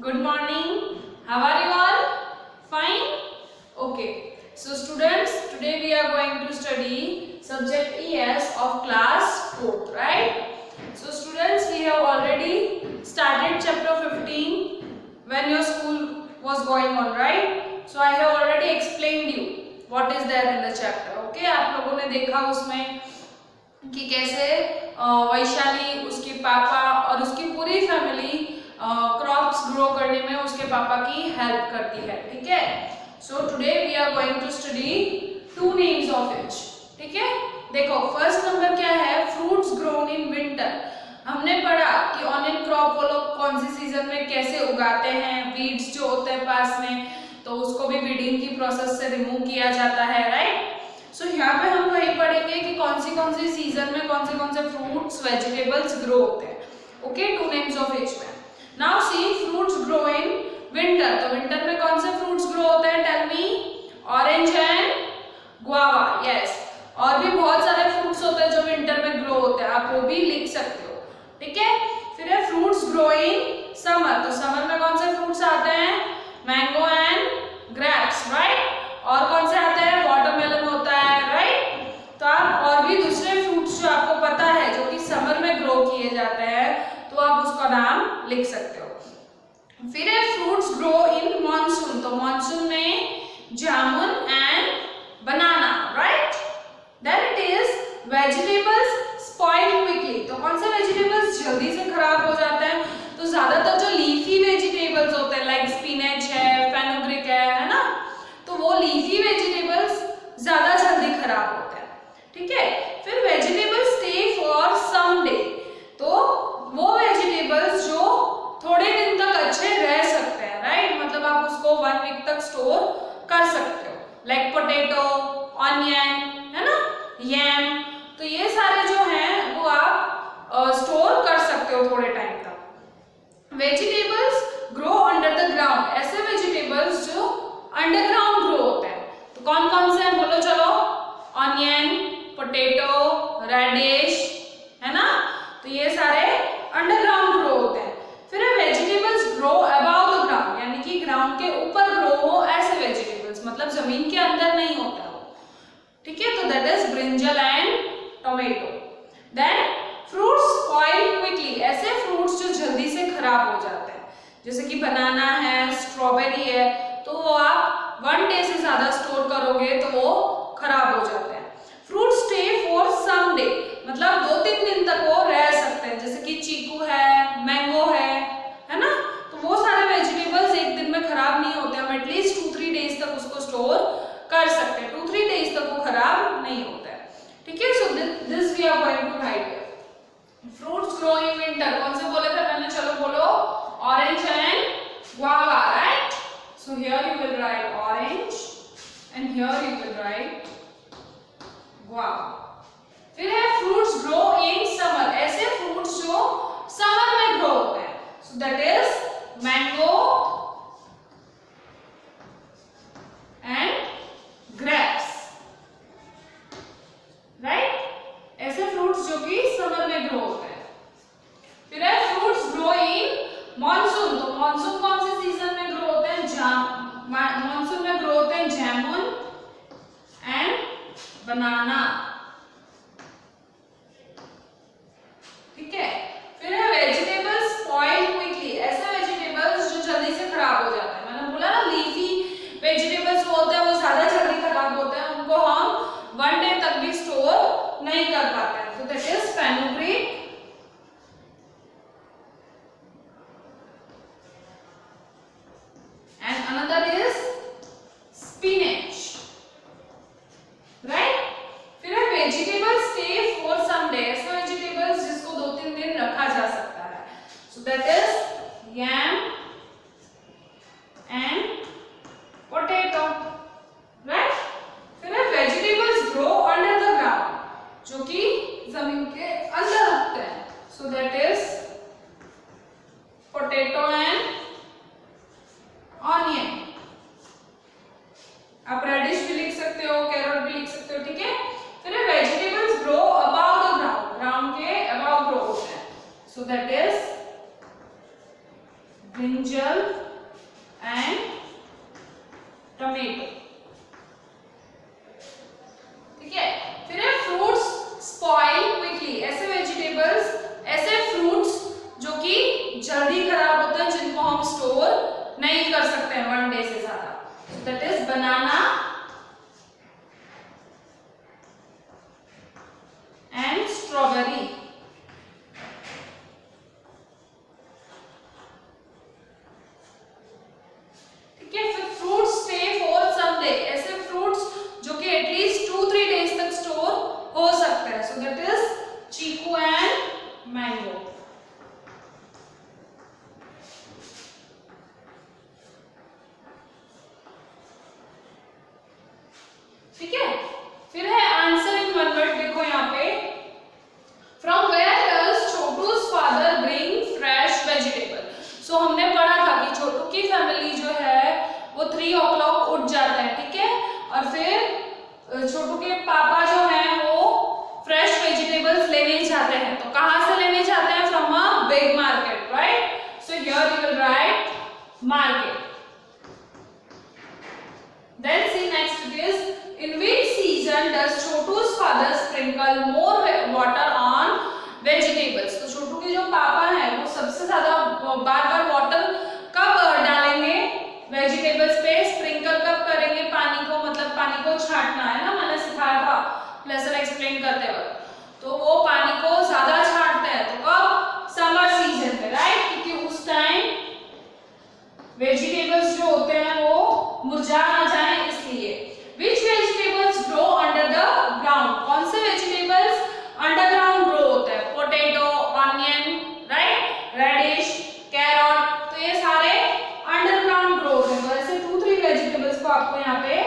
Good morning. How are you all? Fine? Okay. So students, today we are going to study subject ES of class 4th, right? So students, we have already started chapter 15 when your school was going on, right? So I have already explained you what is there in the chapter. Okay? आप लोगों ने देखा उसमें कि कैसे वैशाली, उसके पापा और उसकी पूरी फैमिली क्रॉप्स ग्रो करने में उसके पापा की हेल्प करती है. ठीक है. So today we are going to study two names of each. ठीक है. देखो फर्स्ट नंबर क्या है, फ्रूट्स ग्रोन इन विंटर. हमने पढ़ा कि ऑनियन क्रॉप वो लोग कौन सी सीजन में कैसे उगाते हैं. वीड्स जो होते हैं पास में तो उसको भी वीडिंग की प्रोसेस से रिमूव किया जाता है, राइट. सो यहाँ पे हम वही पढ़ेंगे कि कौन सी सीजन में कौन से फ्रूट्स वेजिटेबल्स ग्रो होते हैं. Okay, two names of each में. Now see fruits grow in winter. तो विंटर में कौन से फ्रूट्स ग्रो होते हैं? Tell me. Orange and guava. Yes. और भी बहुत सारे फ्रूट्स होते हैं जो विंटर में ग्रो होते हैं, आप वो भी लिख सकते हो. ठीक है. फिर है फ्रूट्स ग्रो इन समर. तो समर में कौन से फ्रूट्स आते हैं? Mango and grapes, right. और कौन से आते हैं? वाटरमेलन होता है, राइट. तो आप और भी दूसरे फ्रूट्स जो आपको पता है जो कि समर में ग्रो किए जाते हैं तो आप उसका नाम लिख सकते हो. फिर है फ्रूट्स ग्रो इन मॉनसून. तो मॉनसून में jamun and banana, right. Then it is vegetables spoil quickly. तो कौन से वेजिटेबल्स जल्दी से खराब हो जाते हैं? तो ज्यादातर जो लीफी वेजिटेबल्स होते हैं लाइक स्पिनच है, फेनुग्रीक है ना, तो वो लीफी वेजिटेबल्स ज्यादा जल्दी खराब होते हैं. ठीक है. फिर vegetables stay for some day. तो वो वेजिटेबल्स जो थोड़े दिन तक अच्छे रह सकते हैं, राइट. मतलब आप उसको 1 वीक तक स्टोर कर सकते हो, लाइक पोटैटो, ऑनियन, है ना, यैम. तो ये सारे जो हैं वो आप स्टोर कर सकते हो थोड़े टाइम तक. Vegetables grow under the ground. ऐसे वेजिटेबल्स जो अंडरग्राउंड ग्रो होते हैं. तो कौन कौन से हैं बोलो चलो? ऑनियन, पोटैटो, रेडिश, है ना. तो ये सारे अंडरग्राउंड ग्रो होते हैं. फिर vegetables grow above the ground, यानी कि ग्राउंड के ऊपर ग्रो हो ऐसे वेजिटेबल्स, मतलब जमीन के अंदर नहीं होता वो. ठीक है. तो that is brinjal and tomato. Then fruits spoil quickly. ऐसे फ्रूट्स जो जल्दी से खराब हो जाते हैं, जैसे कि बनाना है, स्ट्रॉबेरी है, तो वो आप 1 डे से ज्यादा स्टोर करोगे तो वो खराब हो जाते हैं. Fruit stay for some day, मतलब 2-3 दिन तक वो रह सकते हैं, जैसे कि चीकू है, मैंगो है ना. तो वो सारे वेजिटेबल्स एक दिन में खराब नहीं होते, हम एटलीस्ट 2-3 डेज तक उसको स्टोर कर सकते हैं. 2-3 डेज तक वो खराब नहीं होता है. ठीक है. So this we are going to write. Fruits grow in winter. कौन से बोले थे मैंने? चलो बोलो. Orange and guava, right. So here you will write orange and here you will write guava. फिर है fruits grow in summer. ऐसे fruits जो summer में grow होते हैं. So that is mango and grapes, right? ऐसे fruits जो कि summer में grow होते हैं. फिर है fruits grow in monsoon. तो monsoon कौन से सीजन में ग्रो होते हैं? मॉनसून में ग्रो होते हैं जामुन एंड बनाना. ठीक है. फिर है वेजिटेबल्स स्पॉइल क्विकली. ऐसे वेजिटेबल्स जो जल्दी से खराब हो जाते हैं. मैंने बोला ना लीफी वेजिटेबल्स होते हैं वो ज्यादा जल्दी खराब होते हैं, उनको हम 1 डे तक भी स्टोर नहीं कर पाते हैं. तो that is fenugreek and another is spinach, right. फिर है vegetable stay for some day. ऐसे वेजिटेबल्स जिसको 2-3 दिन रखा जा सकता है. So that is yam and potato, right. फिर है vegetables grow under the ground, जो कि जमीन के अंदर उगते हैं. So that is potato and onion. आप रेडिश भी लिख सकते हो, कैरोट भी लिख सकते हो. ठीक है. फिर vegetables grow above the ground. Ground के अबव ग्रो होते हैं. So that is brinjal and tomato. ठीक है, फिर है फ्रूट्स स्पॉइल क्विकली, ऐसे वेजिटेबल्स, ऐसे फ्रूट्स जो कि जल्दी खराब होते हैं, जिनको हम स्टोर नहीं कर सकते हैं 1 डे से ज्यादा। That is banana and strawberry. ठीक है, फिर fruits stay for some day, ऐसे फ्रूट्स जो कि एटलीस्ट 2-3 डेज तक स्टोर हो सकते हैं। So that is chikoo and mango. ठीक है, फिर है आंसर इन 1 वर्ड। देखो यहाँ पे, फ्रॉम वेयर डज छोटू's father bring fresh vegetable. So हमने पढ़ा था कि छोटू की फैमिली जो है वो 3 o'clock उठ जाते हैं। ठीक है, और फिर छोटू के पापा जो हैं वो फ्रेश वेजिटेबल्स लेने जाते हैं। तो कहाँ से लेने जाते हैं? From a big market, right? So here you will write market. Then see next it is, in which season does Chotu's father sprinkle more water on vegetables? तो छोटू के जो पापा हैं वो सबसे ज्यादा बार-बार वाटर कब डालेंगे वेजिटेबल्स पे? स्प्रिंकल कब करेंगे पानी को? मतलब पानी को छांटना है ना, मैंने सिखाया था लेसन एक्सप्लेन करते वक्त। तो वो पानी को ज्यादा छांटते हैं, तो कब? समर सीजन में, राइट? क्योंकि उस टाइम वेजिटेबल्स जो होते हैं वो मुरझा ना जाए इसलिए। Which vegetables grow under the ground? कौन से वेजिटेबल्स अंडरग्राउंड ग्रो होते हैं? Potato, onion, right, radish, carrot, तो ये सारे अंडरग्राउंड ग्रो होते हैं। तो ऐसे 2-3 वेजिटेबल्स को आपको यहाँ पे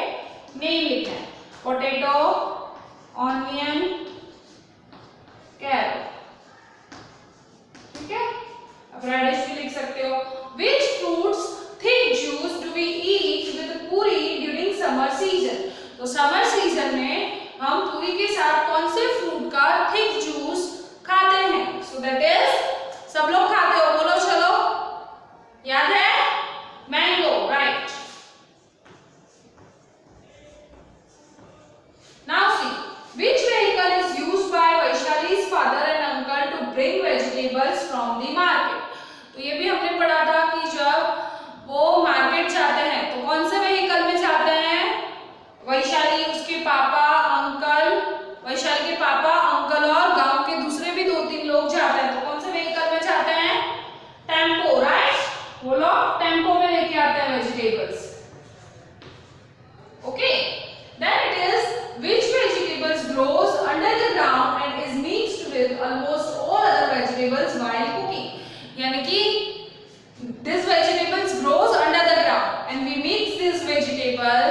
नेम लिखना है, पोटैटो, ऑनियन, कैरट। ठीक है, अब रेडिश भी लिख सकते हो। Which fruits thick juice do we eat with पूरी during summer season? तो समर सीजन में हम पूरी के साथ कौन से फ्रूट का थिक जूस खाते हैं? सो दैट इज, सब लोग खाते हो, बोलो चलो, याद है? Mango, right. Now see, which vehicle is used by Vaishali's father and uncle to bring vegetables from the market? तो ये भी हमने पढ़ा था कि जब वो मार्केट जाते हैं तो कौन से व्हीकल में जाते हैं? वैशाली, उसके पापा, अंकल, वैशाली के पापा, अंकल और गांव के दूसरे भी 2-3 लोग जाते हैं। तो कौन से व्हीकल में जाते हैं? Tempo, right? वो लोग टेम्पो में लेके आते हैं vegetables. Okay, then it is which vegetables grows under the ground and is mixed with almost all other vegetables while cooking? यानी कि this vegetables grows under the ground and we mix this vegetable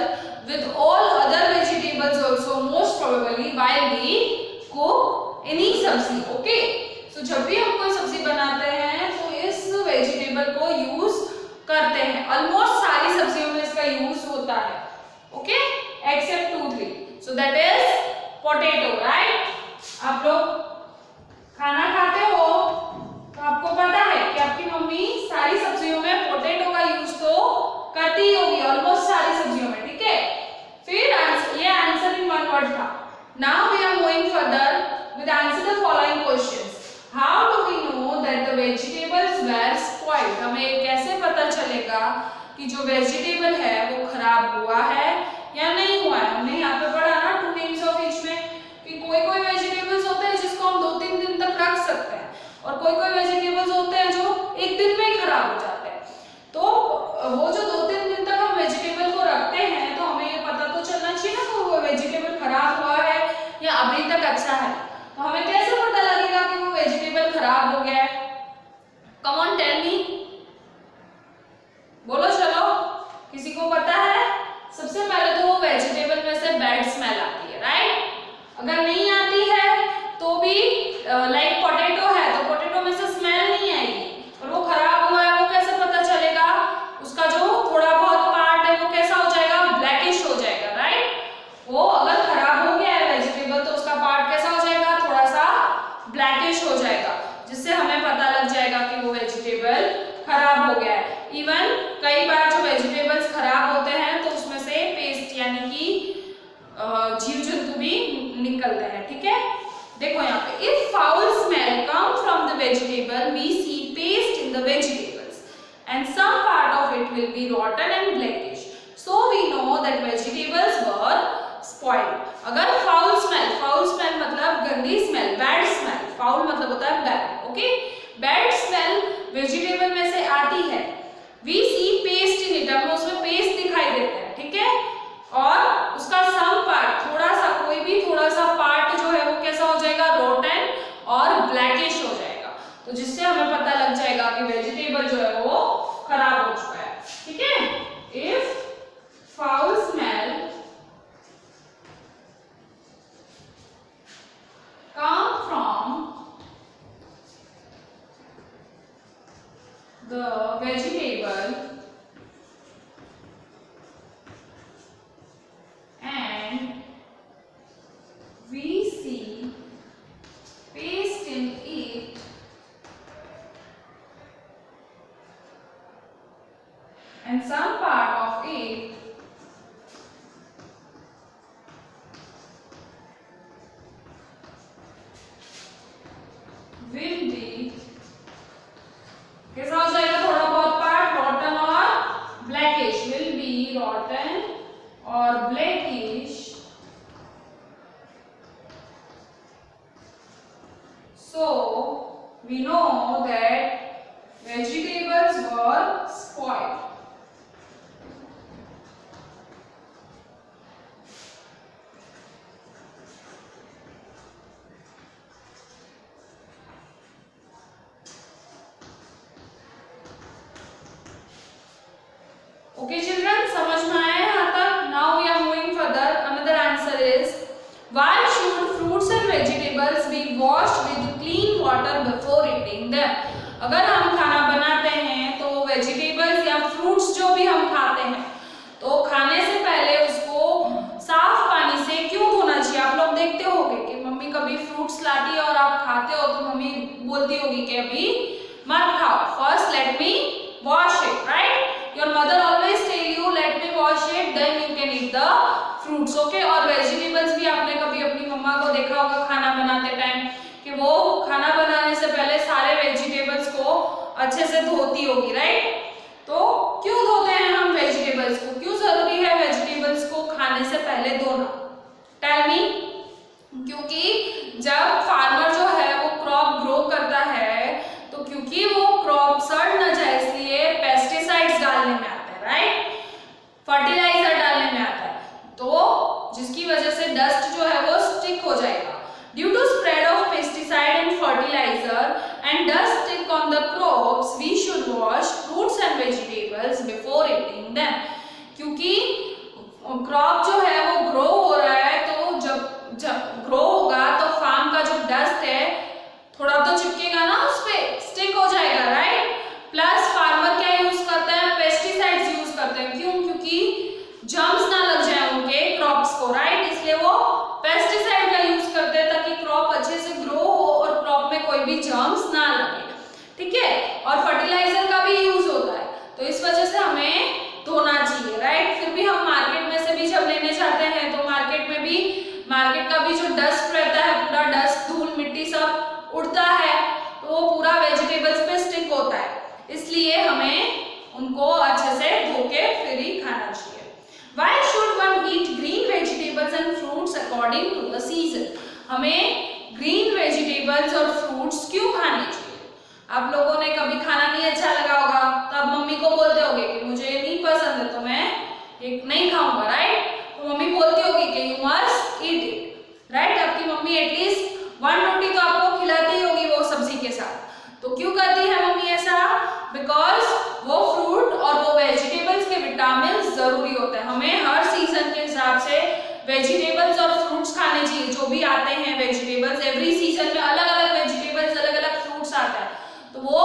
with all other vegetables also most probably while we cook any sabzi. Okay, so जब भी हम कोई सब्जी बनाते हैं तो इस वेजिटेबल को यूज करते हैं। ऑलमोस्ट सारी सब्जियों में इसका यूज होता है, okay, except 2-3। So that is potato, right? आप लोग खाना खाते हो तो आपको पता है कि आपकी मम्मी सारी सब्जियों में पोटैटो का यूज तो करती होगी, ऑलमोस्ट सारी सब्जियों में। ठीक है, फिर आंसर, ये आंसर इन 1 वर्ड था। Now we are moving further with answer the following questions. How do we know that the vegetables were spoiled? हमें कैसे पता चलेगा कि जो वेजिटेबल है वो खराब हुआ है या नहीं हुआ है? हमने यहाँ पे पढ़ा ना 2 नेम्स ऑफ ईच में कि कोई वेजिटेबल्स होते हैं जिसको हम 2-3 दिन तक रख सकते हैं और कोई वेजिटेबल्स होते हैं जो 1 दिन में ही खराब हो जाते हैं। तो वो जो 2-3 दिन तक हम वेजिटेबल को रखते हैं तो हमें ये पता तो चलना चाहिए ना कि वो वेजिटेबल खराब हुआ है या अभी तक अच्छा है। तो हमें कैसे पता लगेगा कि वो वेजिटेबल खराब हो गया है? कम ऑन टेल मी, बोलो चलो, किसी को पता है? सबसे पहले तो वो वेजिटेबल में से बैड स्मेल आती है, राइट? अगर नहीं आती है तो भी लाइक पोटैटो है तो पोटैटो में से स्मेल नहीं आएगी, और वो खराब हुआ है वो कैसे पता चलेगा? उसका जो थोड़ा बहुत पार्ट है वो कैसा हो जाएगा? ब्लैकिश हो जाएगा, राइट? वो अगर खराब हो गया है वेजिटेबल तो उसका पार्ट कैसा हो जाएगा? थोड़ा सा ब्लैकिश हो जाएगा, जिससे हमें पता लग जाएगा कि वो वेजिटेबल खराब हो गया है। इवन कई बार जो वेजिटेबल्स खराब होते हैं तो उसमें से पेस्ट यानी कि जीव जंतु भी निकलते हैं, ठीक है। देखो यहाँ पे if foul smell come from the vegetable we see pest in the vegetables and some part of it will be rotten and blackish, so we know that vegetables were spoiled. अगर फाउल स्मेल मतलब गंदी smell, bad smell, foul मतलब होता है bad, okay. Bad smell vegetable में से आती है, we see pest in it, हमें उसमें पेस्ट दिखाई देता है, ठीक है। और उसका सम पार्ट, थोड़ा सा, कोई भी थोड़ा सा पार्ट जो है वो कैसा हो जाएगा, रोटन और ब्लैकिश हो जाएगा, तो जिससे हमें पता लग जाएगा कि वेजिटेबल जो है वो खराब हो चुका है, ठीक है। If foul smell come from the vegetable and we see paste in it and some part of it will be, कैसा हो जाएगा, थोड़ा बहुत पार्ट रॉटन और ब्लैकिश, will be rotten और blackish, so we know that vegetables were spoiled. Okay children, समझ में आया यहाँ तक? Now we are moving further. Another answer is why should fruits and vegetables be washed with clean water before eating them? अगर हम खाना बनाते हैं तो वेजिटेबल्स या फ्रूट्स जो भी हम खाते हैं तो खाने से पहले उसको साफ पानी से क्यों धोना चाहिए? आप लोग देखते होंगे कि मम्मी कभी फ्रूट्स लाती है और आप खाते हो तो मम्मी बोलती होगी कि अभी मत खाओ, first let me wash it, right? Your mother always tell you let me wash it then you can eat the fruits, okay? और वेजिटेबल्स भी आपने कभी अपनी मम्मा को देखा होगा खाना बनाते टाइम कि वो खाना बनाने से पहले सारे वेजिटेबल्स को अच्छे से धोती होगी, राइट? तो क्यों धोते हैं हम वेजिटेबल्स को? क्यों जरूरी है वेजिटेबल्स को खाने से पहले धोना? Tell me. क्योंकि जब फार्मर जो है वो क्रॉप ग्रो करता है तो क्योंकि वो क्रॉप सड़ न जाए इसलिए पेस्टिसाइड्स डालने में आता है, राइट? फर्टिलाइजर डालने में आता है, तो जिसकी वजह से डस्ट जो है वो स्टिक हो जाएगा। Due to spread of pesticide and fertiliser and dust stick on the crops we should wash fruits and vegetables before eating them. क्योंकि क्रॉप जो है वो ग्रो हो रहा है तो जब ग्रो होगा तो फार्म का जो डस्ट है थोड़ा तो चिपकेगा ना, उस पे स्टिक हो जाएगा, राइट? प्लस फार्मर क्या यूज करता है? पेस्टिसाइड्स यूज करते हैं। क्यों? क्योंकि जर्म्स ना लग जाए उनके क्रॉप्स को, राइट? इसलिए वो पेस्टिसाइड का यूज करते हैं ताकि क्रॉप अच्छे से ग्रो हो और क्रॉप में कोई भी जर्म्स ना लगे, ठीक है? और फर्टिलाइजर का भी यूज होता है, तो इस वजह से हमें धोना चाहिए, राइट? फिर भी हम मार्केट में से भी जब लेने जाते हैं तो मार्केट का भी जो डस्ट रहता है, पूरा डस्ट, धूल, मिट्टी सब उड़ता है तो वो पूरा वेजिटेबल्स पे स्टिक होता है, इसलिए हमें उनको अच्छे से धो के फिर ही खाना चाहिए। Why should one eat green vegetables and fruits according to the season? हमें ग्रीन वेजिटेबल्स और फ्रूट्स क्यों खाने चाहिए? आप लोगों ने कभी खाना नहीं अच्छा लगा होगा तो आप मम्मी को बोलते होगे कि मुझे नहीं पसंद है तो मैं ये नहीं खाऊंगा, राइट? तो मम्मी बोलती होगी कि you must eat it, right? आपकी मम्मी एटलीस्ट 1 रोटी तो आपको खिलाती होगी वो सब्जी के साथ। तो क्यों करती है मम्मी ऐसा? बिकॉज वो फ्रूट और वो वेजिटेबल्स के विटामिन जरूरी होते हैं। हमें हर सीजन के हिसाब से वेजिटेबल्स और फ्रूट्स खाने चाहिए, जो भी आते हैं वेजिटेबल्स। एवरी सीजन में अलग अलग वेजिटेबल्स, अलग अलग फ्रूट्स आता है, तो वो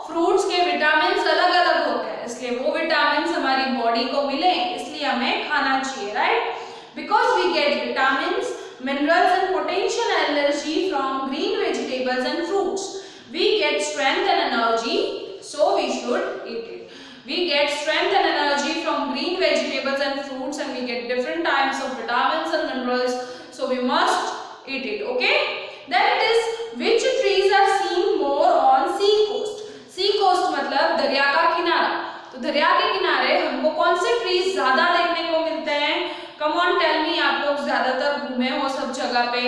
फ्रूट्स के विटामिन अलग अलग होते हैं, इसलिए वो विटामिन हमारी बॉडी को मिले इसलिए हमें खाना चाहिए, right? Because we get vitamin, minerals and potential energy from green vegetables and fruits. We get strength and energy, so we should eat it. We get strength and energy from green vegetables and fruits, and we get different types of vitamins and minerals, so we must eat it. Okay, then it is which trees are seen more on sea coast. sea coast मतलब दरिया का किनारा, तो दरिया के किनारे हमको कौन से ट्रीज ज्यादा देखने को मिलते हैं? कम ऑन टेल मी, आप लोग ज्यादातर घूमे हो सब जगह पे,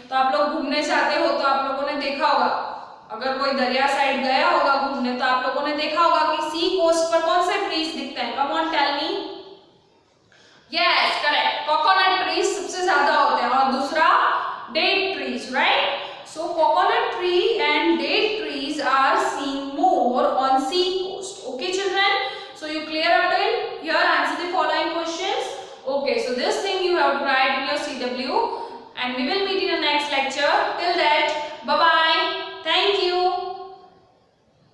तो आप लोग घूमने जाते हो तो आप लोगों ने देखा होगा, अगर कोई दरिया साइड गया होगा घूमने तो आप लोगों ने देखा होगा कि सी कोस्ट पर कौन से ट्रीज दिखते हैं? Come on tell me. Yes,